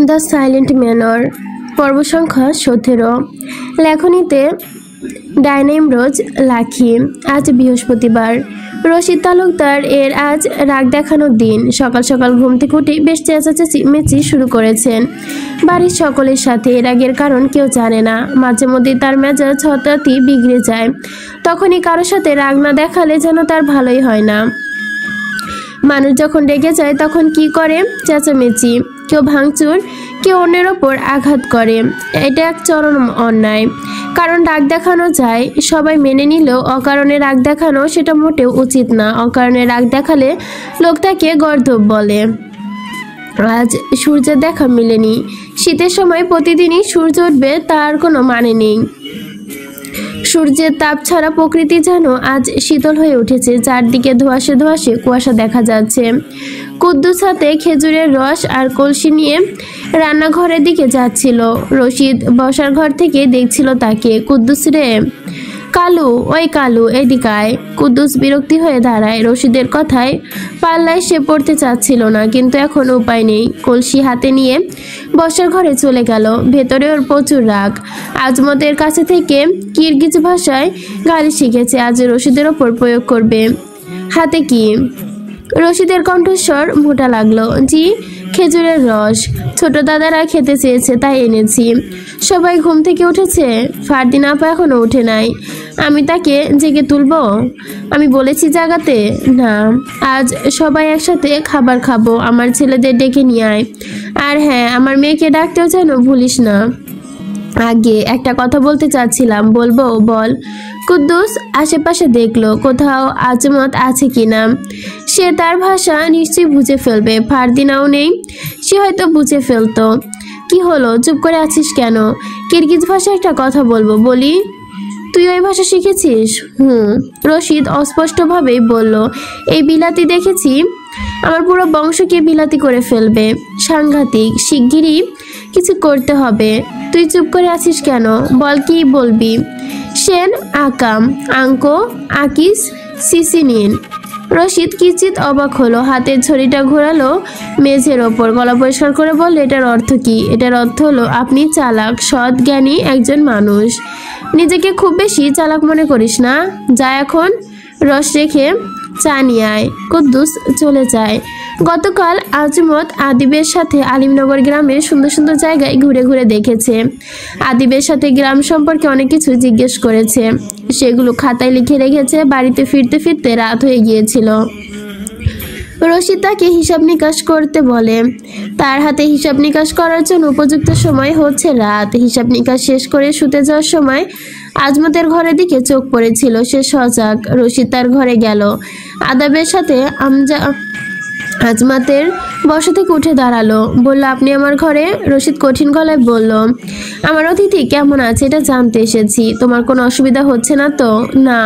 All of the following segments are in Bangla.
দ্য সাইলেন্ট ম্যানর, পর্ব সংখ্যা 17। লেখনীতে ডায়না ইমরোজ লাখি। আজ বৃহস্পতিবার। রশিদ তালুকদার এর আজ রাগ দেখানোর দিন। সকাল সকাল ঘুম থেকে উঠে বেশ চেঁচামেচি শুরু করেছেন বাড়ির সকলের সাথে। রাগের কারণ কেউ জানে না। মাঝে মধ্যে তার মেজাজ হঠাৎই বিগড়ে যায়। তখনই কারোর সাথে রাগ না দেখালে যেন তার ভালোই হয় না। মানুষ যখন রেগে যায় তখন কি করে? চেঁচামেচি, কেউ ভাঙচুর, কেউ অন্যের ওপর আঘাত করে। এটা এক চরম অন্যায়। কারণ রাগ দেখানো যায়, সবাই মেনে নিলেও অকারণে রাগ দেখানো সেটা মোটেও উচিত না। অকারণে রাগ দেখালে লোকটাকে গর্দভ বলে। আজ সূর্যের দেখা মেলেনি। শীতের সময় প্রতিদিনই সূর্য উঠবে তার কোনো মানে নেই। সূর্যের তাপ ছাড়া প্রকৃতি যেন আজ শীতল হয়ে উঠেছে। চারদিকে ধোঁয়াশে ধোঁয়াশে কুয়াশা দেখা যাচ্ছে। কুদ্দুস হাতে খেজুরের রস আর কলসি নিয়ে রান্নাঘরের দিকে যাচ্ছিল। রশিদ বসার ঘর থেকে দেখছিল তাকে। কুদ্দুস রে, কালু, ওই কালু, এদিকে আয়। কুদ্দুস বিরক্তি হয়ে দাঁড়ায়। রশিদের কথায় পাল্লায় সে পড়তে চাচ্ছিল না, কিন্তু এখন উপায় নেই। কলসি হাতে নিয়ে বসার ঘরে চলে গেল। ভেতরে ওর প্রচুর রাগ। আজমতের কাছে থেকে কিরগিজ ভাষায় গালি শিখেছে, আজ রশিদের ওপর প্রয়োগ করবে। হাতে কি? রশিদের কণ্ঠস্বর মোটা লাগলো। জি, খেজুরের রস। ছোট দাদারা খেতে চেয়েছে তাই এনেছি। সবাই ঘুম থেকে উঠেছে? ফারদিন আপা এখনো উঠে নাই। আমি তাকে জেগে তুলবো? আমি বলেছি জাগাতে? না, আজ সবাই একসাথে খাবার খাবো। আমার ছেলেদের ডেকে নিয়ে আয়। আর হ্যাঁ, আমার মেয়েকে ডাকতেও যেন ভুলিস না। আগে একটা কথা বলতে চাচ্ছিলাম, বলবো? বল। কুদ্দুস আশেপাশে দেখলো কোথাও আজমত আছে কিনা। সে তার ভাষা নিশ্চয়ই বুঝে ফেলবে। ফারদিনাও নেই, সে হয়তো বুঝে ফেলতো। কি হলো, চুপ করে আছিস কেন? কিরগিজ ভাষায় একটা কথা বলবো। বলি? তুই ওই ভাষা শিখেছিস? রশিদ অস্পষ্টভাবেই বলল, এই বিলাতি দেখেছি, আমার পুরো বংশকে বিলাতি করে ফেলবে। সাংঘাতিক, শিগগিরই কিছু করতে হবে। তুই চুপ করে আছিস কেন? বল, কি বলবি? সেন, আকাম, আঙ্কো, আকিস, সিসিনিন। রশিদ কিঞ্চিত অবাক হলো। হাতের ছড়িটা ঘোরালো মেঝের ওপর। গলা পরিষ্কার করে বলল, এটার অর্থ কি? এটার অর্থ হলো আপনি চালাক, সৎ, জ্ঞানী একজন মানুষ। নিজেকে খুব বেশি চালাক মনে করিস না। যা এখন রস রেখে চা নিয়ে আয়। কুদ্দুস চলে যায়। গতকাল আজমত আদিবের সাথে আলিমনগর গ্রামের সুন্দর সুন্দর জায়গায় ঘুরে ঘুরে দেখেছে। আদিবের সাথে গ্রাম সম্পর্কে অনেক কিছু জিজ্ঞেস করেছে। সেগুলো খাতায় লিখে রেখেছে। বাড়িতে ফিরতে ফিরতে রাত হয়ে গিয়েছিল। রশিদ তাকে হিসাব নিকাশ করতে বলে। তার হাতে হিসাব নিকাশ করার জন্য উপযুক্ত সময় হচ্ছে রাত। হিসাব নিকাশ শেষ করে শুতে যাওয়ার সময় আজমতের ঘরের দিকে চোখ পড়েছিল। সে সজাগ। রশিদ তার ঘরে গেল। আদাবের সাথে আজমাতের বসা থেকে উঠে দাঁড়ালো। বলল, আপনি আমার ঘরে? রশিদ কঠিন গলায় বলল, আমার অতিথি কেমন আছে এটা জানতে এসেছি। তোমার কোনো অসুবিধা হচ্ছে না তো? না,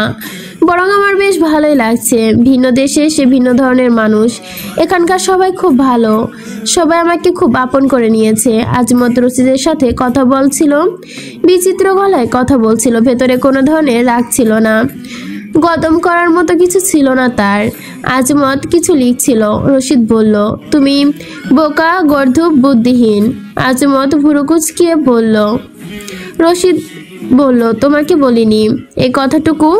বরং আমার বেশ ভালোই লাগছে। ভিন্ন দেশে সে ভিন্ন ধরনের মানুষ। এখানকার সবাই খুব ভালো। সবাই আমাকে খুব আপন করে নিয়েছে। আজমত রশিদের সাথে কথা বলছিল। বিচিত্র গলায় কথা বলছিল। ভেতরে কোনো ধরনের রাগ ছিল না। গদম করার মতো কিছু ছিল না তার। আজমত কিছু লিখছিল। রশিদ বলল, তুমি বোকা, গর্ধব, বুদ্ধিহীন। আজমত ভুরু কুঁচকিয়ে বলল। রশিদ বলল, তোমাকে বলিনি। এই কথাটুকু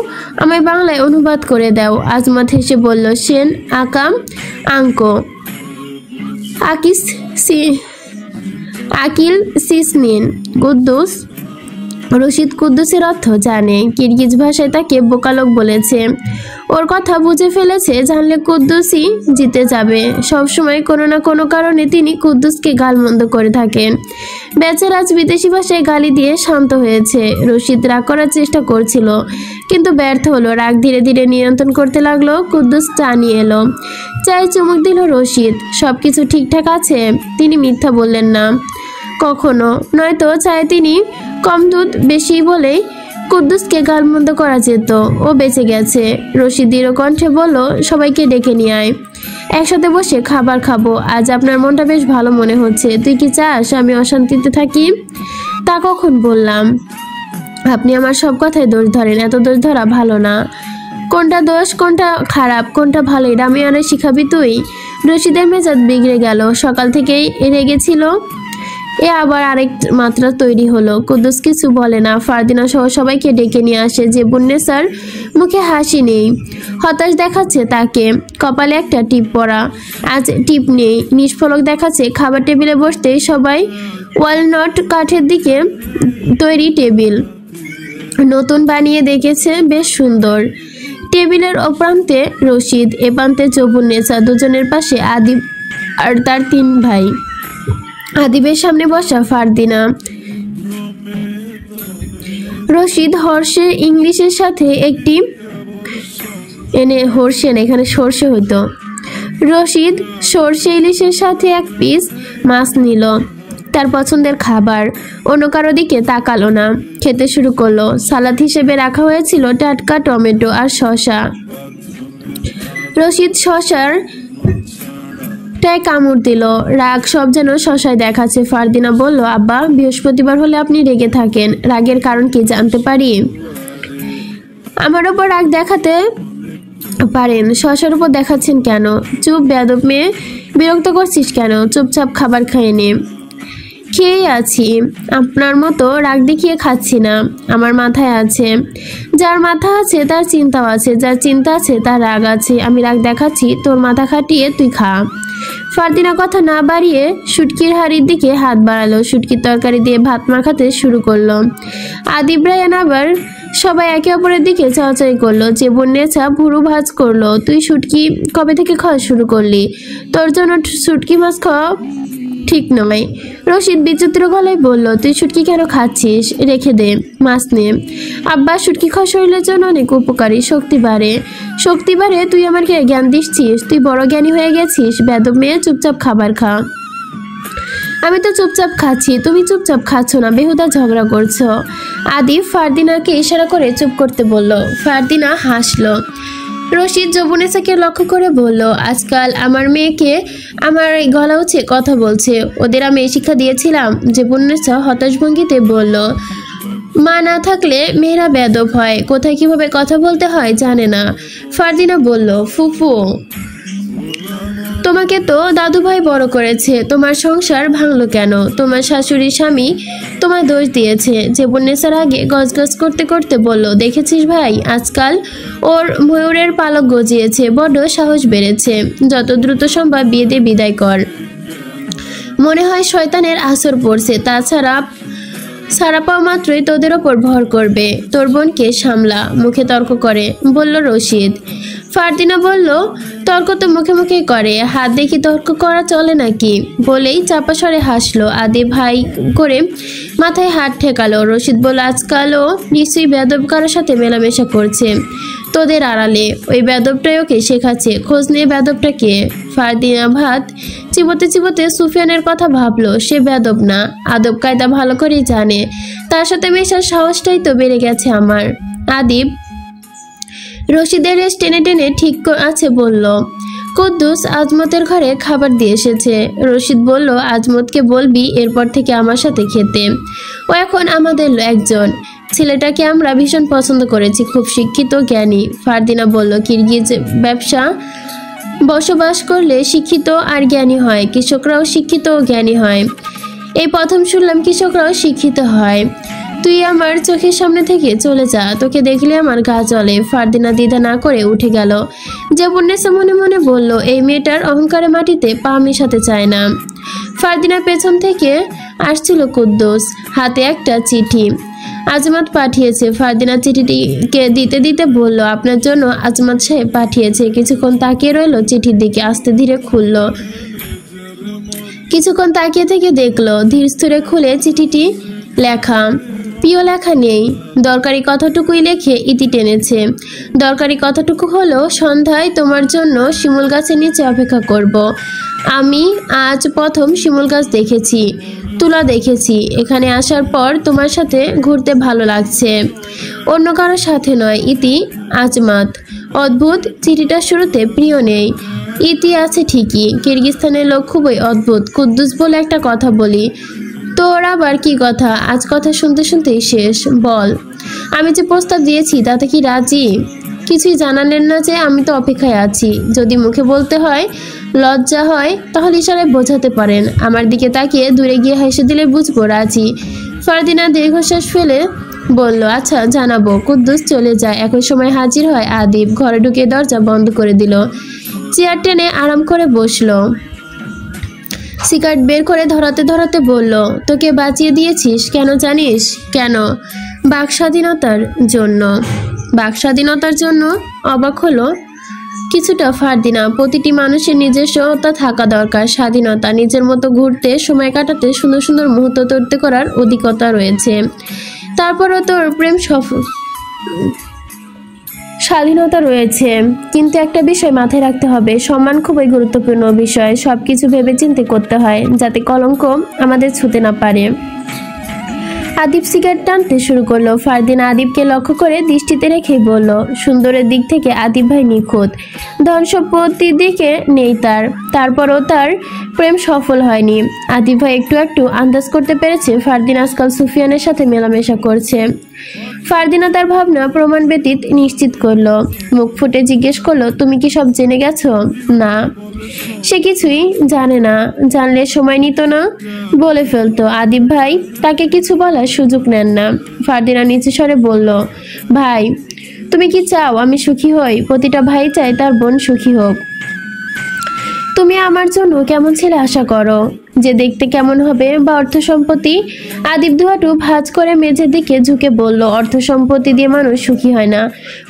আমায় বাংলায় অনুবাদ করে দাও। আজমত হেসে বলল, সেন, আকাম, আঙ্কো, আকিল, সিসনিন। কুদ্দুস। রশিদ কুদ্দুসের অর্থ জানে। কিরগিজ ভাষায় তাকে বোকালোক বলেছে। ওর কথা বুঝে ফেলেছে। জানলে কুদ্দুসই জিতে যাবে। সবসময় কোনো না কোনো কারণে তিনি কুদ্দুসকে গালমন্দ করে থাকেন। বেচারা আজ বিদেশি ভাষায় গালি দিয়ে শান্ত হয়েছে। রশিদ রাগ করার চেষ্টা করছিল, কিন্তু ব্যর্থ হলো। রাগ ধীরে ধীরে নিয়ন্ত্রণ করতে লাগলো। কুদ্দুস চা নিয়ে এলো। চায়ে চুমুক দিল রশিদ। সবকিছু ঠিকঠাক আছে? তিনি মিথ্যা বললেন না কখনো। নয়তো চায়ে তিনি কম দুধ বেশি বলেই কুদ্দুসকে গালমন্দ করা যেত। ও বেঁচে গেছে। রশিদ দৃঢ় কণ্ঠে বলল, সবাইকে ডেকে নিয়ে আয়, একসাথে বসে খাবার খাবো। আজ আপনার মনটা বেশ ভালো মনে হচ্ছে। তুই কি চাস আমি অশান্তিতে থাকি? তা কখন বললাম? আপনি আমার সব কথায় দোষ ধরেন। এত দোষ ধরা ভালো না। কোনটা দোষ, কোনটা খারাপ, কোনটা ভালো, এটা আমি আরে শিখাবি তুই? রশিদের মেজাজ বিগড়ে গেল। সকাল থেকেই রেগেছিল, এ আবার আরেক মাত্রা তৈরি হলো। কুদ্দুস কিছু বলে না। ফারদিনা সহ সবাইকে ডেকে নিয়ে আসে। জেবুন্নেসার মুখে হাসি নেই, হতাশ দেখাচ্ছে তাকে। কপালে একটা টিপ পরা, আজ টিপ নেই। নিষ্ফলক দেখাচ্ছে। খাবার টেবিলে বসতেই সবাই ওয়ালনট কাঠের দিকে তৈরি টেবিল নতুন বানিয়ে দেখেছে, বেশ সুন্দর। টেবিলের ও প্রান্তে রশিদ, এ প্রান্তে জেবুন্নেসা, দুজনের পাশে আদিব আর তার 3 ভাই। আদিবের সামনে বসা ফারদিনা। রশিদ হর্ষে ইংলিশের সাথে একটি হর্ষেন, এখানে সর্ষে হইতো। রশিদ সর্ষে ইলিশের সাথে 1 পিস মাছ নিল, তার পছন্দের খাবার। অন্য কারো দিকে তাকালো না, খেতে শুরু করলো। সালাদ হিসেবে রাখা হয়েছিল টাটকা টমেটো আর শসা। রশিদ শসার কামড় দিল। রাগ সব যেন শসায় দেখাচ্ছে। ফারদিনা বলল, আব্বা, বৃহস্পতিবার হলে আপনি রেগে থাকেন, রাগের কারণ কি জানতে পারি? আমার ওপর রাগ দেখাতে পারেন, শসার উপর দেখাচ্ছেন কেন? চুপ বেয়াদব মেয়ে, বিরক্ত করছিস কেন? চুপচাপ খাবার খেয়ে নে। খেয়েই আছি, আপনার মতো রাগ দেখিয়ে খাচ্ছি না। আমার মাথায় আছে, যার মাথা আছে তার চিন্তাও আছে, যার চিন্তা আছে তার রাগ আছে। আমি রাগ দেখাচ্ছি, তোর মাথা খাটিয়ে তুই খা। ফারদিনা কথা না বাড়িয়ে শুটকির হাড়ির দিকে হাত বাড়ালো। শুটকির তরকারি দিয়ে ভাত মাখাতে শুরু করলো। আদিব রায়ান আবার সবাই একে অপরের দিকে চাওয়াচাই করলো। জেবুন্নেসা ভুরু ভাঁজ করলো। তুই শুটকি কবে থেকে খাওয়া শুরু করলি? তোর জন্য শুটকি মাছ খাওয়া ঠিক নয়। রশিদ বিচিত্র গলায় বলল, তুই শুটকি কেন খাচ্ছিস? রেখে দে, মাছ নে। আব্বা, শুটকি খাওয়া শরীরের জন্য অনেক উপকারী, শক্তি বাড়ে। শক্তি বাড়ে? তুই আমাকে জ্ঞান দিচ্ছিস? তুই বড় জ্ঞানী হয়ে গেছিস। বেয়াদব মেয়ে, চুপচাপ খাবার খা। আমি তো চুপচাপ খাচ্ছি, তুমি চুপচাপ খাচ্ছ না, বেহুদা ঝগড়া করছো। আদিব ফারদিনাকে ইশারা করে চুপ করতে বলল। ফারদিনা হাসলো। রশিদ জেবুন্নেসাকে লক্ষ্য করে বলল, আজকাল আমার মেয়েকে আমার গলা উঁচে কথা বলছে, ওদের আমি এই শিক্ষা দিয়েছিলাম? জেবুন্নেসা হতাশ ভঙ্গিতে বলল, মা না থাকলে মেয়েরা বেয়াদব হয়, কোথায় কিভাবে কথা বলতে হয় জানে না। ফারদিনা বলল, ফুফু, তোমাকে তো দাদুভাই বড় করেছে, তোমার সংসার ভাঙলো কেন? তোমার শাশুড়ি স্বামী তোমায় দোষ দিয়েছে। জেবুন্নেসার আগে গজগজ করতে করতে বলল, দেখেছিস ভাই, আজকাল ওর ময়ূরের পালক গজিয়েছে, বড্ড সাহস বেড়েছে। যত দ্রুত সম্ভব বিয়ে দিয়ে বিদায় কর। মনে হয় শয়তানের আসর পড়ছে। তাছাড়া সারা পাওয়া মাত্রই তোদের ওপর ভর করবে। তোর বোনকে সামলা। মুখে তর্ক করে বলল রশিদ। ফারদিনা বলল, তর্ক তো মুখে মুখেই করে, হাত দেখি তর্ক করা চলে নাকি? বলেই চাপা স্বরে হাসলো। আদি ভাই করে মাথায় হাত ঠেকালো। রশিদ বলল, আজকালও নিশ্চয়ই বেয়াদব কারোর সাথে মেলামেশা করছে তোদের আড়ালে। ওই বেয়াদবটাই ওকে শেখাচ্ছে। খোঁজ নিয়ে বেয়াদবটা কে? ফারদিনা ভাত চিবোতে চিবোতে সুফিয়ানের কথা ভাবলো। সে বেয়াদব না, আদব কায়দা ভালো করেই জানে। তার সাথে মেশার সাহসটাই তো বেড়ে গেছে আমার। আদিব রশিদের রেশ টেনে টেনে ঠিক আছে বলল। কুদ্দুস আজমতের ঘরে খাবার দিয়ে এসেছে। রশিদ বলল, আজমতকে বলবি এরপর থেকে আমার সাথে খেতে। ও এখন আমাদের একজন। ছেলেটাকে আমরা ভীষণ পছন্দ করেছি, খুব শিক্ষিত, জ্ঞানী। ফারদিনা বলল, কিরগিজ ব্যবসা বসবাস করলে শিক্ষিত আর জ্ঞানী হয়, কৃষকরাও শিক্ষিত ও জ্ঞানী হয়। এই প্রথম শুনলাম কৃষকরাও শিক্ষিত হয়। তুই আমার চোখের সামনে থেকে চলে যা, তোকে দেখলে আমার গা জ্বলে। ফারদিনা দ্বিধা না করে উঠে গেল। জেবুন্নেসা মনে মনে বলল, এই মেয়েটার অহংকারে মাটিতে পা মেশাতে চায় না। ফারদিনার পেছন থেকে আসছিল কুদ্দুস, হাতে একটা চিঠি। আজমত পাঠিয়েছে। ফারদিনা চিঠিটিকে দিতে দিতে বলল, আপনার জন্য আজমত সাহেব পাঠিয়েছে। কিছুক্ষণ তাকিয়ে রইল চিঠির দিকে, আস্তে ধীরে খুলল। কিছুক্ষণ তাকিয়ে থেকে দেখলো, ধীর স্থিরে খুলে চিঠিটি লেখা। প্রিয় লেখা নেই, দরকারি কথাটুকুই লেখে ইতি টেনেছে। দরকারি কথাটুকু হলো, সন্ধ্যায় তোমার জন্য শিমুল গাছের নিচে অপেক্ষা করব। আমি আজ প্রথম শিমুল গাছ দেখেছি, তুলা দেখেছি। এখানে আসার পর তোমার সাথে ঘুরতে ভালো লাগছে, অন্য কারোর সাথে নয়। ইতি, আজমাত। অদ্ভুত, চিঠিটার শুরুতে প্রিয় নেই, ইতি আছে ঠিকই। কিরগিজস্তানের লোক খুবই অদ্ভুত। কুদ্দুস বলে একটা কথা বলি। তোর আবার কি কথা? আজ কথা শুনতে শুনতেই শেষ। বল, আমি যে প্রস্তাব দিয়েছি তাতে কি রাজি? কিছুই জানালেন না যে আমি তো অপেক্ষায় আছি। যদি মুখে বলতে হয়, লজ্জা হয়, তাহলে ইশারায় বোঝাতে পারেন। আমার দিকে তাকিয়ে দূরে গিয়ে হেসে দিলে বুঝবো রাজি। ফারদিনা দীর্ঘশ্বাস ফেলে বলল, আচ্ছা জানাবো। কুদ্দুস চলে যায়। একই সময় হাজির হয় আদিব। ঘরে ঢুকে দরজা বন্ধ করে দিল। চেয়ার টেনে আরাম করে বসলো। সিগারেট বের করে ধরাতে ধরাতে বলল, তোকে বাঁচিয়ে দিয়েছিস কেন জানিস? কেন? বাক স্বাধীনতার জন্য। বাক স্বাধীনতার জন্য? অবাক হলো কিছুটা ফারদিনা। প্রতিটি মানুষের নিজস্বতা থাকা দরকার। স্বাধীনতা, নিজের মতো ঘুরতে, সময় কাটাতে, সুন্দর সুন্দর মুহূর্ত তৈরি করার অধিকতা রয়েছে। তারপরও তোর প্রেম সফল স্বাধীনতা রয়েছে, কিন্তু একটা বিষয় মাথায় রাখতে হবে, সম্মান খুবই গুরুত্বপূর্ণ বিষয়। সবকিছু ভেবে চিন্তে করতে হয় যাতে কলঙ্ক আমাদের ছুঁতে না পারে। আদিব সিগারেট টানতে শুরু করলো। ফারদিনা আদিবকে লক্ষ্য করে দৃষ্টিতে রেখেই বলল, সুন্দরের দিক থেকে আদিব ভাই নিখুঁত, ধন সম্পত্তির দিকে নেই তার, তারপরও তার প্রেম সফল হয়নি। আদিব ভাই একটু একটু আন্দাজ করতে পেরেছে ফারদিনা আজকাল সুফিয়ানের সাথে মেলামেশা করছে। ফারদিনা তার ভাবনা প্রমাণ ব্যতীত নিশ্চিত করলো। মুখ ফুটে জিজ্ঞেস করলো, তুমি কি সব জেনে গেছো? না, সে কিছুই জানে না। জানলে সময় নিত না, বলে ফেলতো। আদিব ভাই তাকে কিছু বলার সুযোগ নেন না। ফারদিনা নিচু স্বরে বলল, ভাই তুমি কি চাও আমি সুখী হই? প্রতিটা ভাই চায় তার বোন সুখী হোক। তুমি আমার জন্য কেমন ছেলে আশা করো? যে দেখতে কেমন হবে, বা অর্থ সম্পত্তি? আদিব দুহাটু ভাঁজ করে মেঝের দিকে ঝুঁকে বলল, অর্থ সম্পত্তি দিয়ে মানুষ সুখী হয় না,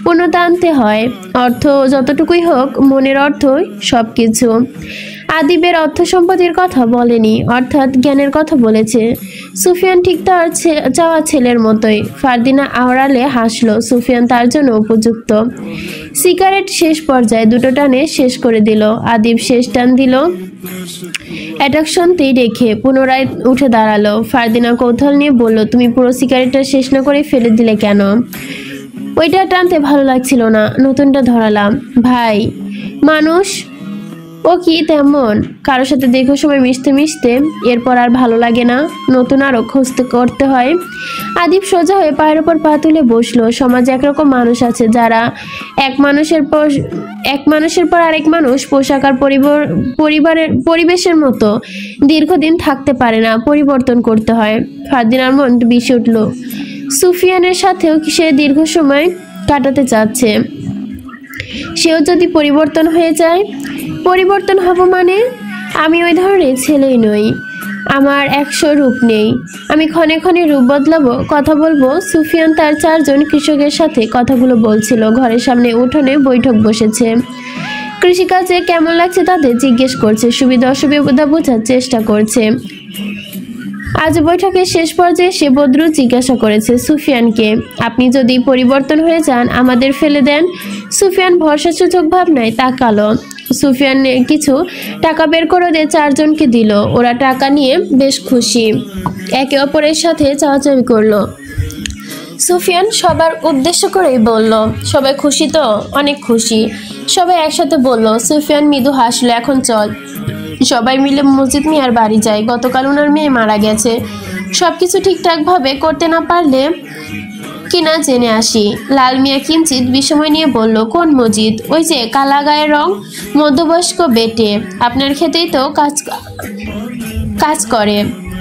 পূর্ণতা আনতে হয়। অর্থ যতটুকুই হোক, মনের অর্থই সবকিছু। আদিবের অর্থ সম্পত্তির কথা বলেনি, অর্থাৎ জ্ঞানের কথা বলেছে। সুফিয়ান ঠিক তার চাওয়া ছেলের মতোই। ফারদিনা আওড়ালে হাসলো। সুফিয়ান তার জন্য উপযুক্ত। সিগারেট শেষ পর্যায়ে দুটো টানে শেষ করে দিল। আদিব শেষ টান দিল অ্যাট্রাকশনতেই রেখে পুনরায় উঠে দাঁড়ালো। ফারদিনা কৌতূহল নিয়ে বলল, তুমি পুরো সিগারেটটা শেষ না করে ফেলে দিলে কেন? ওইটা টানতে ভালো লাগছিল না, নতুনটা ধরালাম। ভাই মানুষ ও কি তেমন? কারোর সাথে দীর্ঘ সময় মিশতে মিশতে এরপর আর ভালো লাগে না, নতুন আরো খুঁজতে করতে হয়। আদিব সোজা হয়ে পায়ের ওপর পা তুলে বসলো। সমাজে একরকম মানুষ আছে যারা এক মানুষের পর আরেক মানুষ পোশাক আর পরিবেশের মতো দীর্ঘদিন থাকতে পারে না, পরিবর্তন করতে হয়। ফারদিনার মন বিষে উঠল। সুফিয়ানের সাথেও সে দীর্ঘ সময় কাটাতে চাচ্ছে। সেও যদি পরিবর্তন হয়ে যায়? পরিবর্তন হব মানে? আমি ওই ধরনের ছেলেই নই, আমার 100 রূপ নেই। আমি ক্ষণে ক্ষণে রূপ বদলাবো, কথা বলবো। সুফিয়ান তার 4 জন কৃষকের সাথে কথাগুলো বলছিল। ঘরের সামনে উঠোনে বৈঠক বসেছে। কৃষিকাজে কেমন লাগছে তাদের জিজ্ঞেস করছে, সুবিধা অসুবিধা বোঝার চেষ্টা করছে। আজ বৈঠকের শেষ পর্যায়ে সে বদরু জিজ্ঞাসা করেছে সুফিয়ানকে, আপনি যদি পরিবর্তন হয়ে যান আমাদের ফেলে দেন? সুফিয়ান ভরসাসূচক ভাবনায় তাকালো। সুফিয়ান কিছু টাকা বের করে দিয়ে 4 জনকে দিল। ওরা টাকা নিয়ে বেশ খুশি, একে অপরের সাথে চাওয়াচাওয়ি করলো। সুফিয়ান সবার উদ্দেশ্য করেই বলল, সবাই খুশি তো? অনেক খুশি। সবাই একসাথে বলল। সুফিয়ান মৃদু হাসলো, এখন চল সবাই মিলে মসজিদ মিয়ার বাড়ি যায়। গতকাল ওনার মেয়ে মারা গেছে, সবকিছু ঠিকঠাকভাবে করতে না পারলে কিনা জেনে আসি। লাল মিয়া কিঞ্চিত বিষময় নিয়ে বলল, কোন মসজিদ? ওই যে কালা গায়ের রং, মধ্যবয়স্ক বেটে, আপনার ক্ষেতেই তো কাজ করে,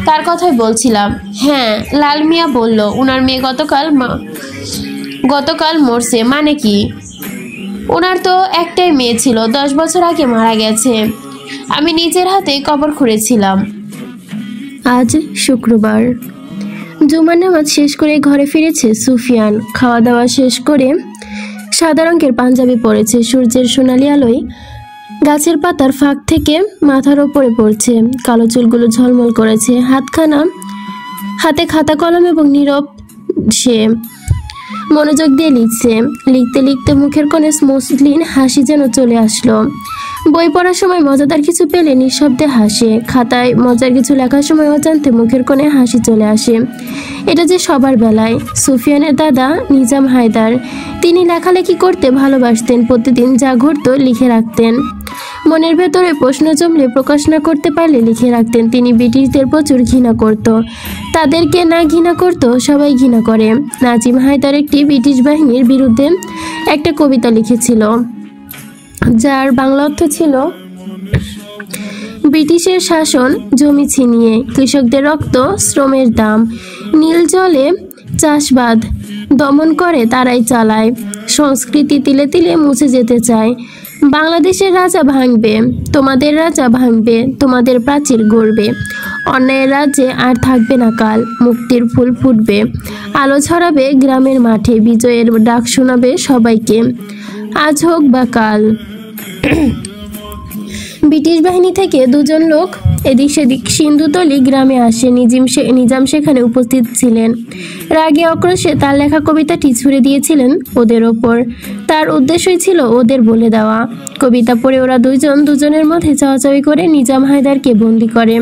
তার কথাই বলছিলাম। হ্যাঁ, লাল মিয়া বলল, ওনার মেয়ে গতকাল মরছে। মানে কি? ওনার তো একটাই মেয়ে ছিল, 10 বছর আগে মারা গেছে। আমি নিজের হাতে কবর খুঁড়েছিলাম। আজ শুক্রবার। জুমার নামাজ শেষ করে ঘরে ফিরেছে সুফিয়ান। খাওয়া দাওয়া শেষ করে সাদা রঙের পাঞ্জাবি পরেছে। সূর্যের সোনালি আলোয় গাছের পাতার ফাঁক থেকে মাথার ওপরে পড়ছে। কালো চুলগুলো ঝলমল করেছে। হাতে খাতা কলম এবং নীরব সে মনোযোগ দিয়ে লিখছে। লিখতে লিখতে মুখের কোণে মসলিন হাসি যেন চলে আসলো। বই পড়ার সময় মজাদার কিছু পেলে নিঃশব্দে হাসে, খাতায় মজার কিছু লেখার সময় অজান্তে মুখের কোণে হাসি চলে আসে। এটা যে সবার বেলায়। সুফিয়ানের দাদা নিজাম হায়দার, তিনি লেখালেখি করতে ভালোবাসতেন। প্রতিদিন যা ঘটতো লিখে রাখতেন। মনের ভেতরে প্রশ্ন জমলে প্রকাশ না করতে পারলে লিখে রাখতেন। তিনি ব্রিটিশদের প্রচুর ঘৃণা করত। তাদেরকে না ঘৃণা করত, সবাই ঘৃণা করে। নাজিম হায়দার একটি ব্রিটিশ বাহিনীর বিরুদ্ধে একটা কবিতা লিখেছিল, যার বাংলা অর্থ ছিল, ব্রিটিশের শাসন জমি ছিনিয়ে, কৃষকদের রক্ত শ্রমের দাম, নীল জলে চাষবাদ দমন করে তারাই চালায়, সংস্কৃতি তিলে তিলে মুছে যেতে চায়। বাংলাদেশের রাজা ভাঙবে, তোমাদের রাজা ভাঙবে, তোমাদের প্রাচীর গড়বে, অন্যায়ের রাজ্যে আর থাকবে না কাল, মুক্তির ফুল ফুটবে, আলো ছড়াবে গ্রামের মাঠে, বিজয়ের ডাক শোনাবে সবাইকে, আজ হোক বা কাল। ব্রিটিশ বাহিনী থেকে দুজন লোক এদিক সেদিক সিন্ধুতলি গ্রামে আসে। নিজাম সেখানে উপস্থিত ছিলেন। রাগে অক্রোশে তার লেখা কবিতাটি ছুড়ে দিয়েছিলেন ওদের ওপর। তার উদ্দেশ্যই ছিল ওদের বলে দেওয়া। কবিতা পড়ে ওরা দুজনের মধ্যে চাওয়াচাওয়ি করে নিজাম হায়দারকে বন্দি করে,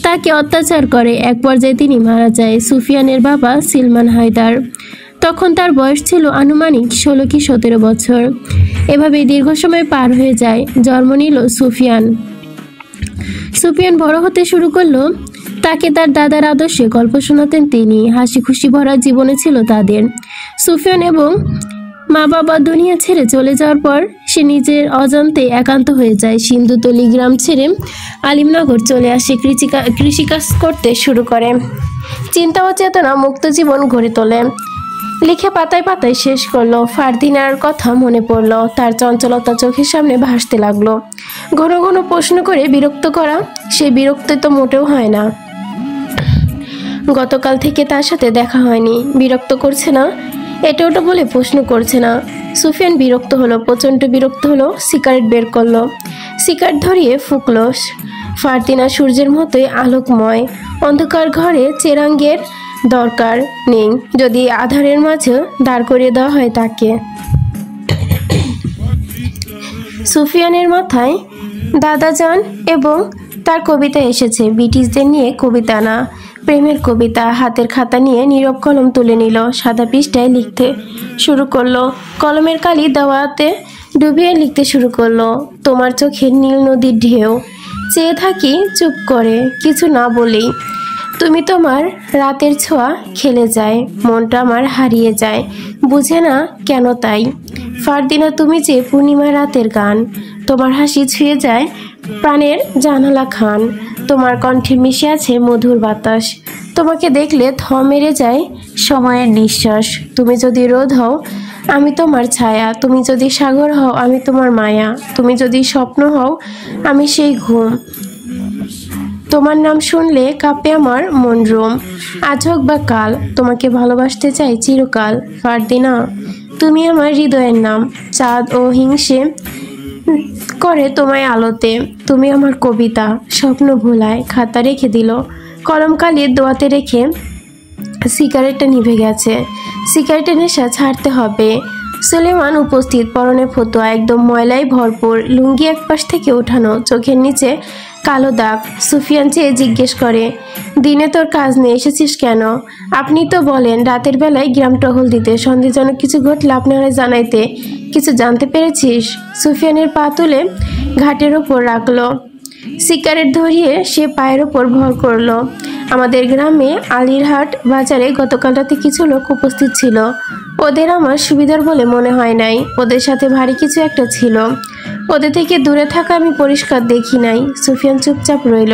তাকে অত্যাচার করে। এক পর্যায়ে তিনি মারা যায়। সুফিয়ানের বাবা সিলমান হায়দার, তখন তার বয়স ছিল আনুমানিক 16 কি 17 বছর। এভাবে দীর্ঘ সময় পার হয়ে যায়। জন্ম নিল সুফিয়ান। বড় হতে শুরু করলো। তাকে তার দাদার আদর্শে গল্প শোনাতেন তিনি। হাসি খুশি ভরা জীবনে ছিল তাদের। সুফিয়ান এবং মা বাবা দুনিয়া ছেড়ে চলে যাওয়ার পর সে নিজের অজান্তে একান্ত হয়ে যায়। সিন্ধুতলি গ্রাম ছেড়ে আলিমনগর চলে আসে। কৃষিকাজ করতে শুরু করে। চিন্তা ও চেতনা মুক্ত জীবন গড়ে তোলে। লিখে পাতায় পাতায় শেষ করলো। ফারদিনার কথা মনে পড়লো। তার চঞ্চলতা চোখের সামনে ভাসতে লাগলো। ঘন ঘন প্রশ্ন করে বিরক্ত করা, সে বিরক্ত তো মোটেও হয় না। গতকাল থেকে তার সাথে দেখা হয়নি। বিরক্ত করছে না, এটা ওটা বলে প্রশ্ন করছে না। সুফিয়ান বিরক্ত হলো, প্রচণ্ড বিরক্ত হলো। সিগারেট বের করলো, সিগারেট ধরিয়ে ফুঁকলো। ফারদিনা সূর্যের মতোই আলোকময়। অন্ধকার ঘরে চেরাঙ্গের দরকার নেই যদি আধারের মাঝে দাঁড় করিয়ে দেওয়া হয় তাকে। সুফিয়ানের মাথায় দাদাজান এবং তার কবিতা এসেছে। ব্রিটিশদের নিয়ে কবিতা না, প্রেমের কবিতা। হাতের খাতা নিয়ে নীরব কলম তুলে নিল। সাদা পৃষ্ঠায় লিখতে শুরু করলো। কলমের কালি দাওয়াতে ডুবিয়ে লিখতে শুরু করলো। তোমার চোখের নীল নদীর ঢেউ, চেয়ে থাকি চুপ করে, কিছু না বলেই। তুমি তোমার রাতের ছোঁয়া খেলে যায়, মনটা আমার হারিয়ে যায়, বুঝে না কেন তাই। ফারদিনা তুমি যে পূর্ণিমা রাতের গান, তোমার হাসি ছুঁয়ে যায় প্রাণের জানালা খান, তোমার কণ্ঠে মিশে আছে মধুর বাতাস, তোমাকে দেখলে থম মেরে যায় সময়ের নিঃশ্বাস। তুমি যদি রোদ হও আমি তোমার ছায়া, তুমি যদি সাগর হও আমি তোমার মায়া, তুমি যদি স্বপ্ন হও আমি সেই ঘুম। তোমার নাম শুনলে কাঁপে আমার মন রোম, আজ হোক বা কাল, তোমাকে ভালোবাসতে চাই চিরকাল। ফারদিনা তুমি আমার হৃদয়ের নাম, চাঁদ ও হিংসে করে তোমায় আলোতে, তুমি আমার কবিতা, স্বপ্ন ভোলায় খাতা রেখে দিল। কলম কালির দোয়াতে রেখে সিগারেটটা নিভে গেছে। সিগারেটের নেশা ছাড়তে হবে। সুলেমান উপস্থিত, পরনে ফতুয়া, একদম ময়লায় ভরপুর, লুঙ্গি একপাশ থেকে ওঠানো, চোখের নিচে কালো দাগ। সুফিয়ান চেয়ে জিজ্ঞেস করে, দিনে তোর কাজ নেই, এসেছিস কেন? আপনি তো বলেন রাতের বেলায় গ্রাম টহল দিতে, সন্দেহজনক কিছু ঘটলে আপনারা জানাইতে, কিছু জানতে পেরেছিস? সুফিয়ানের পা তুলে ঘাটের ওপর রাখলো। সিগারেট ধরিয়ে সে পায়ের ওপর ভর করলো। আমাদের গ্রামে আলিরহাট বাজারে গতকাল রাতে কিছু লোক উপস্থিত ছিল। ওদের আমার সুবিধার বলে মনে হয় নাই। ওদের সাথে ভারী কিছু একটা ছিল। ওদের থেকে দূরে থাকা আমি পরিষ্কার দেখি নাই। সুফিয়ান চুপচাপ রইল।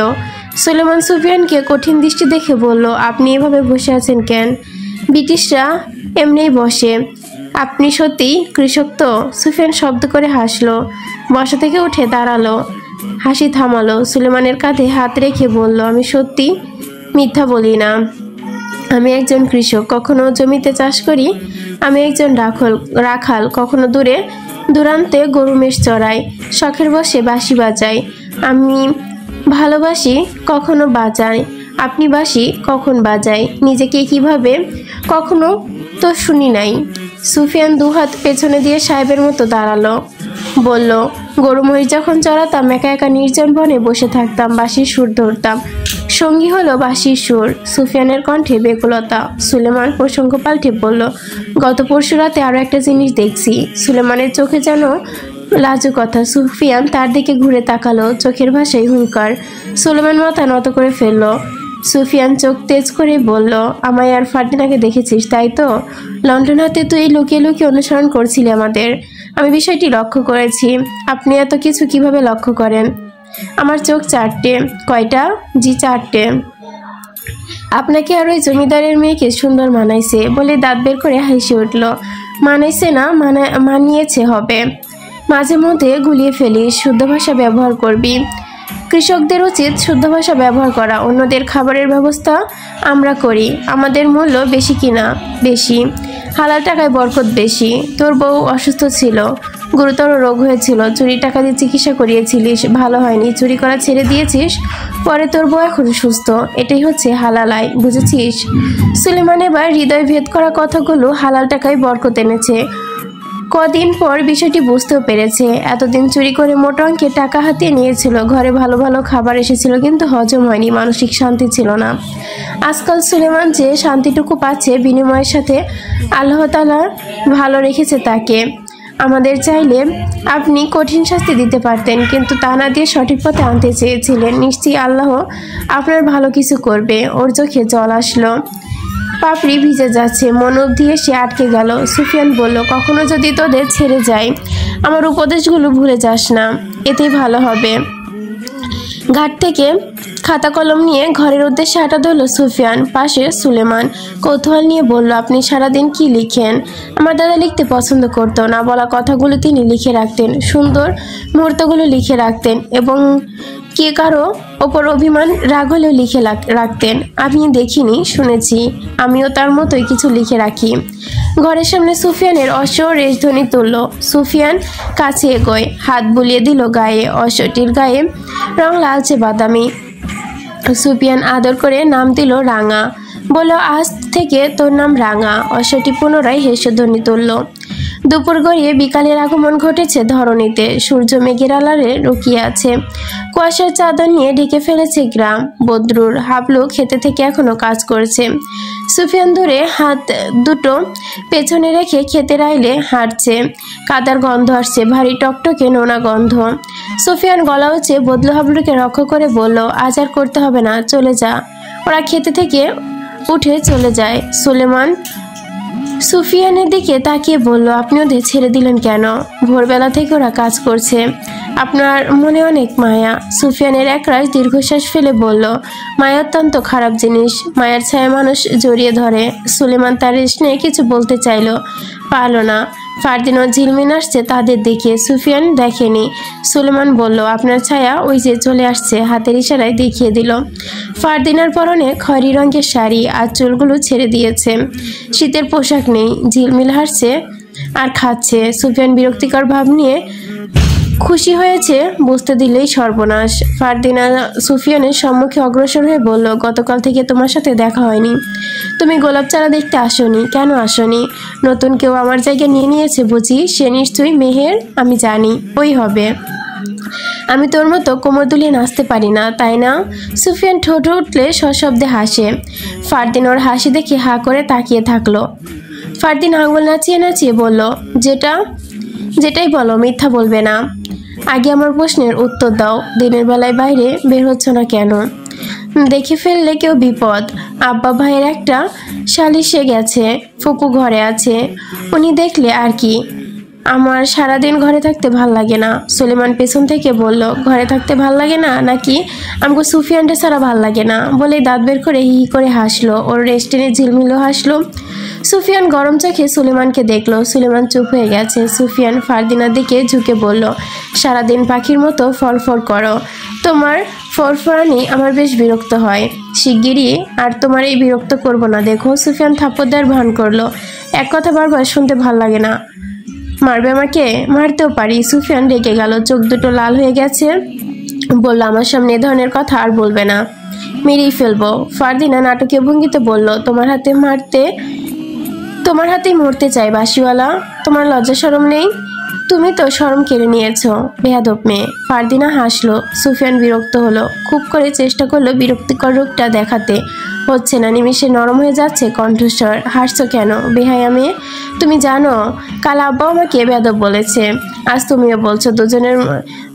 সুলেমান সুফিয়ানকে কঠিন দৃষ্টি দেখে বলল, আপনি এভাবে বসে আছেন কেন? ব্রিটিশরা এমনিই বসে। আপনি সত্যি কৃষক তো? সুফিয়ান শব্দ করে হাসলো। বসা থেকে উঠে দাঁড়ালো, হাসি থামালো। সুলেমানের কাঁধে হাত রেখে বলল, আমি সত্যি মিথ্যা বলি না। আমি একজন কৃষক, কখনো জমিতে চাষ করি। আমি একজন রাখাল, কখনো দূরান্তে গরু মেষ চড়াই, শখের বসে বাঁশি বাজাই। আমি ভালোবাসি, কখনো বাজাই। আপনি বাঁশি কখন বাজাই? নিজেকে কিভাবে কখনো তো শুনি নাই। সুফিয়ান দুহাত পেছনে দিয়ে সাহেবের মতো দাঁড়ালো, বলল, গরু মহিষ যখন চড়াতাম একা একা নির্জন বনে বসে থাকতাম, বাঁশির সুর ধরতাম। সঙ্গী হলো বাঁশির সুর। সুফিয়ানের কণ্ঠে বেকুলতা। সুলেমান প্রসঙ্গ পাল্টে বলল, গত পরশু রাতে আরো একটা জিনিস দেখছি। সুলেমানের চোখে যেন লাজুকতা। সুফিয়ান তার দিকে ঘুরে তাকালো, চোখের ভাষায় হুঙ্কার। সুলেমান মাথা নত করে ফেলল। সুফিয়ান চোখ তেজ করে বলল, আমায় আর ফারদিনাকে দেখেছিস তাই তো? লন্ডন হাতে তুই লুকিয়ে লুকিয়ে অনুসরণ করছিলি আমাদের। আমি বিষয়টি লক্ষ্য করেছি। আপনি এত কিছু কিভাবে লক্ষ্য করেন? আমার চোখ চারটে। কয়টা? জি 4টে। আপনাকে আর ওই জমিদারের মেয়েকে সুন্দর মানাইছে বলে দাঁত বের করে হেসে উঠল। মানাইছে না, মানিয়েছে হবে। মাঝে মধ্যে গুলিয়ে ফেলিস, শুদ্ধ ভাষা ব্যবহার করবি। কৃষকদের উচিত শুদ্ধ ভাষা ব্যবহার করা। অন্যদের খাবারের ব্যবস্থা আমরা করি, আমাদের মূল্য বেশি কিনা? বেশি। হালাল টাকায় বরকত বেশি। তোর বউ অসুস্থ ছিল, গুরুতর রোগ হয়েছিল, চুরি টাকা দিয়ে চিকিৎসা করিয়েছিলিস, ভালো হয়নি, চুরি করা ছেড়ে দিয়েছিস, পরে তোর বউ এখন সুস্থ। এটাই হচ্ছে হালাল আয়, বুঝেছিস? সুলেমান এবার হৃদয় ভেদ করা কথাগুলো হালাল টাকায় বরকত এনেছে। কদিন পর বিষয়টি বুঝতেও পেরেছে। এতদিন চুরি করে মোটা অঙ্কের টাকা হাতিয়ে নিয়েছিল, ঘরে ভালো ভালো খাবার এসেছিল, কিন্তু হজম হয়নি, মানসিক শান্তি ছিল না। আজকাল সুলেমান যে শান্তিটুকু পাচ্ছে বিনিময়ের সাথে আল্লাহ তাআলা ভালো রেখেছে তাকে। আমাদের চাইলে আপনি কঠিন শাস্তি দিতে পারতেন, কিন্তু তা না দিয়ে সঠিক পথে আনতে চেয়েছিলেন। নিশ্চয়ই আল্লাহ আপনার ভালো কিছু করবে। ওর চোখে জল আসলো, পাপড়ি ভিজে যাচ্ছে, মন অবধি এসে আটকে গেল। সুফিয়ান বলল, কখনো যদি তোদের ছেড়ে যায়, আমার উপদেশগুলো ভুলে যাস না, এতেই ভালো হবে। ঘাট থেকে খাতা কলম নিয়ে ঘরের উদ্দেশ্যে হাঁটা ধরল সুফিয়ান। পাশে সুলেমান কৌতূহল নিয়ে বলল, আপনি সারাদিন কি লিখেন? আমার দাদা লিখতে পছন্দ করতো না, বলা কথাগুলো তিনি লিখে রাখতেন, সুন্দর মুহূর্তগুলো লিখে রাখতেন, এবং কে কারো ওপর অভিমান রাগ হলেও লিখে রাখতেন। আমি দেখিনি, শুনেছি। আমিও তার মতোই কিছু লিখে রাখি। ঘরের সামনে সুফিয়ানের অশ্ব রেশধ্বনি তুলল। সুফিয়ান কাছে এগোয়, হাত বুলিয়ে দিল গায়ে। অশ্বটির গায়ে রং লালচে বাদামি। সুফিয়ান আদর করে নাম দিল রাঙা। বলল, আজ থেকে তোর নাম রাঙা। অশ্বটি পুনরায় হেসধ্বনি তুলল। দুপুর গড়িয়ে বিকালের আগমন ঘটেছে ধরণীতে। সূর্য মেঘের আড়ালে লুকিয়ে আছে। কুয়াশার চাদর নিয়ে ঢেকে ফেলেছে গ্রাম। বদরুর হাবলু খেতে থেকে এখনো কাজ করছে। সুফিয়ান দূরে হাত দুটো পেছনে রেখে ক্ষেতের আইলে হাঁটছে। কাদার গন্ধ আসছে, ভারী টকটকে নোনা গন্ধ। সুফিয়ান গলা উঁচে বদলু হাবলুকে রক্ষা করে বলল, আজ আর করতে হবে না, চলে যা। ওরা খেতে থেকে উঠে চলে যায়। সুলেমান সুফিয়ানের দিকে তাকিয়ে বলল, আপনি ওদের ছেড়ে দিলেন কেন? ভোরবেলা থেকে ওরা কাজ করছে, আপনার মনে অনেক মায়া। সুফিয়ানের একরাশ দীর্ঘশ্বাস ফেলে বলল, মায়া অত্যন্ত খারাপ জিনিস। মায়ার ছায়া মানুষ জড়িয়ে ধরে। সুলেমান তার স্নেহে কিছু বলতে চাইল, পারল না। ফারদিন ও ঝিলমিন আসছে তাদের দিকে। সুফিয়ান দেখেনি। সুলেমান বলল, আপনার ছায়া ওই যে চলে আসছে। হাতের ইশারায় দেখিয়ে দিল। ফারদিনার পরনে খয়েরি রঙের শাড়ি, আর চুলগুলো ছেড়ে দিয়েছে। শীতের পোশাক নেই। ঝিলমিল হাসছে আর খাচ্ছে। সুফিয়ান বিরক্তিকর ভাব নিয়ে খুশি হয়েছে বুঝতে দিলেই সর্বনাশ। ফারদিনা সুফিয়ানের সম্মুখে অগ্রসর হয়ে বলল, গতকাল থেকে তোমার সাথে দেখা হয়নি। তুমি গোলাপ চারা দেখতে আসোনি। কেন আসোনি? নতুন কেউ আমার জায়গায় নিয়ে নিয়েছে বুঝি? সে নিশ্চয়ই মেহের। আমি জানি ওই হবে। আমি তোর মতো কোমর দুলিয়ে নাচতে পারি না, তাই না? সুফিয়ান ঠোঁট উঠলে সশব্দে হাসে। ফারদিন ওর হাসি দেখে হা করে তাকিয়ে থাকলো। ফারদিন আঙুল নাচিয়ে নাচিয়ে বলল, যেটাই বলো, মিথ্যা বলবে না। আগে আমার প্রশ্নের উত্তর দাও। দিনের বেলায় বাইরে বের হচ্ছ না কেন? দেখে ফেললে কেউ বিপদ। আব্বা ভাইয়ের একটা সালিশে গেছে, ফুপু ঘরে আছে, উনি দেখলে আর কি। আমার সারাদিন ঘরে থাকতে ভাল লাগে না। সুলেমান পেছন থেকে বলল, ঘরে থাকতে ভাল লাগে না নাকি আমাকে সুফিয়ানটা ছাড়া ভাল লাগে না? বলে দাঁত বের করে হি করে হাসলো। ওর রেস্টেনে ঝিলমিলও হাসলো। সুফিয়ান গরম চোখে সুলেমানকে দেখলো। সুলেমান চুপ হয়ে গেছে। সুফিয়ান ফারদিনার দিকে ঝুঁকে বলল, সারাদিন পাখির মতো ফরফর করো। তোমার ফরফরানি আমার বেশ বিরক্ত হয়। শিগগিরই আর তোমার এই বিরক্ত করবো না, দেখো। সুফিয়ান থাপ্পড় দেওয়ার ভান করলো। এক কথা বারবার শুনতে ভাল লাগে না। মারবে আমাকে? মারতেও পারি। সুফিয়ান রেগে গেল, চোখ দুটো লাল হয়ে গেছে। বলল, আমার সামনে এ ধরনের কথা আর বলবে না, মেরেই ফেলবো। ফারদিনা নাটকীয় ভঙ্গিতে বলল, তোমার হাতেই মরতে চাই বাঁশিওয়ালা। তোমার লজ্জা শরম নেই? তুমি তো শরম কেড়ে নিয়েছো, বেয়াদব মেয়ে। ফারদিনা হাসলো। সুফিয়ান বিরক্ত হলো, খুব করে চেষ্টা করলো বিরক্তিকর রূপটা দেখাতে, হচ্ছে না। নিমিষে নরম হয়ে যাচ্ছে কণ্ঠস্বর। হাসছো কেন বেহায়া মেয়ে? তুমি জানো কাল আব্বা আমাকে বেয়াদব বলেছে, আজ তুমিও বলছো।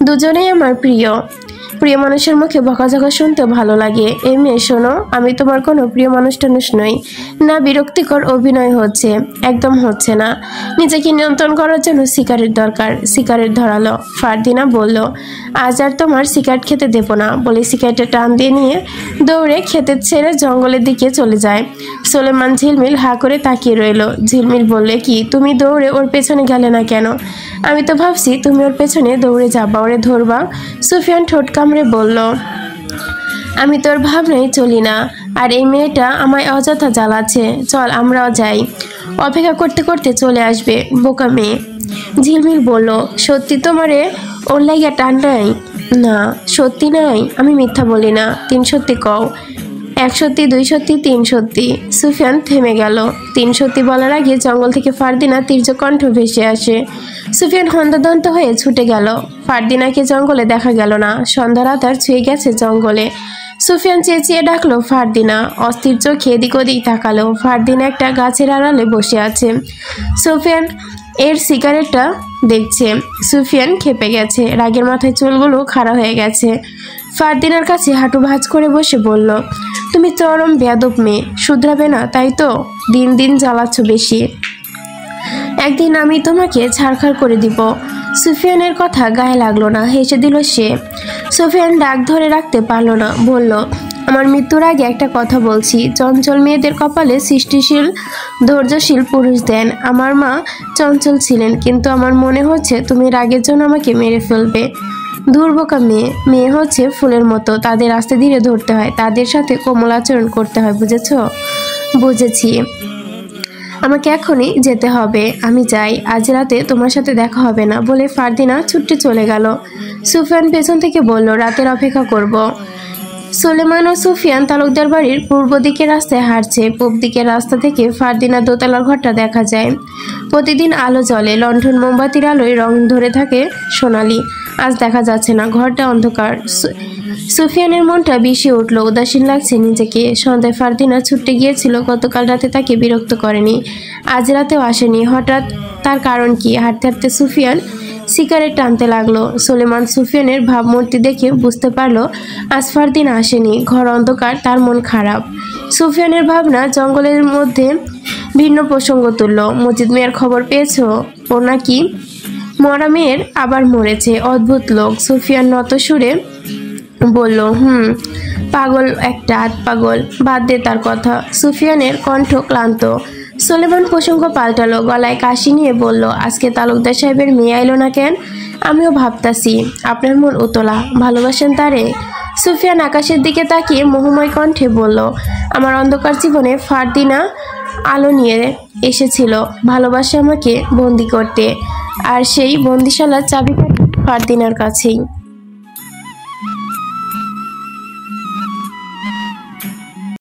দুজনেই আমার প্রিয় মানুষের মুখে বকাঝকা শুনতে ভালো লাগে। এই মেয়ে শোনো, আমি তোমার কোনো প্রিয় মানুষ টানুষ নই। না, বিরক্তিকর অভিনয় হচ্ছে, একদম হচ্ছে না। নিজেকে নিয়ন্ত্রণ করার জন্য সিগারেট দরকার। সিগারেট ধরালো। ফারদিনা বলল, আজ আর তোমার সিগারেট খেতে দেব না বলে সিগারেটে টান দিয়ে নিয়ে দৌড়ে খেতে ছেড়ে জঙ্গলের দিকে চলে যায়। সোলেমান ঝিলমিল হা করে তাকিয়ে রইল। ঝিলমিল বললে, কি তুমি দৌড়ে ওর পেছনে গেলে না কেন? আমি তো ভাবছি তুমি ওর পেছনে দৌড়ে যাবা, ওরে ধরবা। সুফিয়ান ঠোঁট কামড়ে বলল, আমি তোর ভাবনাই চলি না, আর এই মেয়েটা আমায় অযথা জ্বালাচ্ছে। চল আমরাও যাই, অপেক্ষা করতে করতে চলে আসবে, বোকা মেয়ে। ঝিলমিল বলল, সত্যি তোমারে ওর লাইগা টান নাই? না সত্যি নাই, আমি মিথ্যা বলি না। 3 সত্যি কও। 1 সত্যি, 2 সত্যি, 3 সত্যি। সুফিয়ান থেমে গেল। 3 সত্যি বলার আগে জঙ্গল থেকে ফারদিনা তীর্য কণ্ঠ ভেসে আসে। সুফিয়ান হন্তদন্ত হয়ে ছুটে গেল। ফারদিনাকে জঙ্গলে দেখা গেল না। সন্ধ্যা রাত আর ছুঁয়ে গেছে জঙ্গলে। সুফিয়ান চেঁচিয়ে ডাকলো, ফারদিনা। অস্থির চোখে এদিক ওদিক তাকালো। ফারদিনা একটা গাছের আড়ালে বসে আছে। সুফিয়ান এর সিগারেটটা দেখছে। সুফিয়ান খেপে গেছে, রাগের মাথায় চুলগুলো খাড়া হয়ে গেছে। ফারদিনার কাছে হাঁটু ভাঁজ করে বসে বলল, তুমি চরম বেয়াদব মেয়ে, শুধরাবে না তাই তো? দিন দিন জ্বালাচ্ছ বেশি, একদিন আমি তোমাকে ছাড়খাড় করে দিব। সুফিয়ানের কথা গায়ে লাগলো না, হেসে দিল সে। সুফিয়ান ডাক ধরে রাখতে পারল না, বলল, আমার মৃত্যুর আগে একটা কথা বলছি। চঞ্চল মেয়েদের কপালে সৃষ্টিশীল ধৈর্যশীল পুরুষ দেন। আমার মা চঞ্চল ছিলেন, কিন্তু আমার মনে হচ্ছে তুমি রাগের জন্য আমাকে মেরে ফেলবে। দুর্বোকা মেয়ে। মেয়ে হচ্ছে ফুলের মতো, তাদের আস্তে ধীরে ধরতে হয়, তাদের সাথে কোমল আচরণ করতে হয়, বুঝেছ? বুঝেছি, আমাকে এখনই যেতে হবে। আমি যাই, আজ রাতে তোমার সাথে দেখা হবে না বলে ফারদিনা ছুটে চলে গেল। সুফিয়ান পেছন থেকে বলল, রাতের অপেক্ষা করব। সুলেমান ও সুফিয়ান তালুকদার বাড়ির পূর্ব দিকের রাস্তায় হাঁটছে। পূব দিকের রাস্তা থেকে ফারদিনা দোতলার ঘরটা দেখা যায়। প্রতিদিন আলো জ্বলে, লণ্ঠন মোমবাতির আলোয় রং ধরে থাকে সোনালি। আজ দেখা যাচ্ছে না, ঘরটা অন্ধকার। সুফিয়ানের মনটা বিষিয়ে উঠল, উদাসীন লাগছে নিজেকে। সন্ধ্যায় ফারদিনা ছুটতে গিয়েছিল, গতকাল রাতে তাকে বিরক্ত করেনি, আজ রাতেও আসেনি। হঠাৎ তার কারণ কি? হাঁটতে হাঁটতে সুফিয়ান সিগারেট টানতে লাগলো। সুলেমান সুফিয়ানের ভাবমূর্তি দেখে বুঝতে পারলো আজ ফারদিনা আসেনি। ঘর অন্ধকার, তার মন খারাপ। সুফিয়ানের ভাবনা জঙ্গলের মধ্যে ভিন্ন প্রসঙ্গ তুলল। মজিদ মিয়ার খবর পেয়েছ? ও নাকি মরা মেয়ের আবার মরেছে। অদ্ভুত লোক। সুফিয়ান নত সুরে বলল, পাগল একটা, আধ পাগল, বাদ দে তার কথা। সুফিয়ানের কণ্ঠ ক্লান্ত। সুলেমান প্রসঙ্গ পাল্টালো, গলায় কাশি নিয়ে বলল, আজকে তালুকদার সাহেবের মেয়ে আইলো না কেন? আমিও ভাবতাছি, আপনার মন উতলা, ভালোবাসেন তারে? সুফিয়ান আকাশের দিকে তাকিয়ে মোহময় কণ্ঠে বলল, আমার অন্ধকার জীবনে ফারদিনা আলো নিয়ে এসেছিল, ভালোবাসে আমাকে বন্দি করতে, আর সেই বন্দিশালার চাবিকাঠি ফারদিনার কাছেই।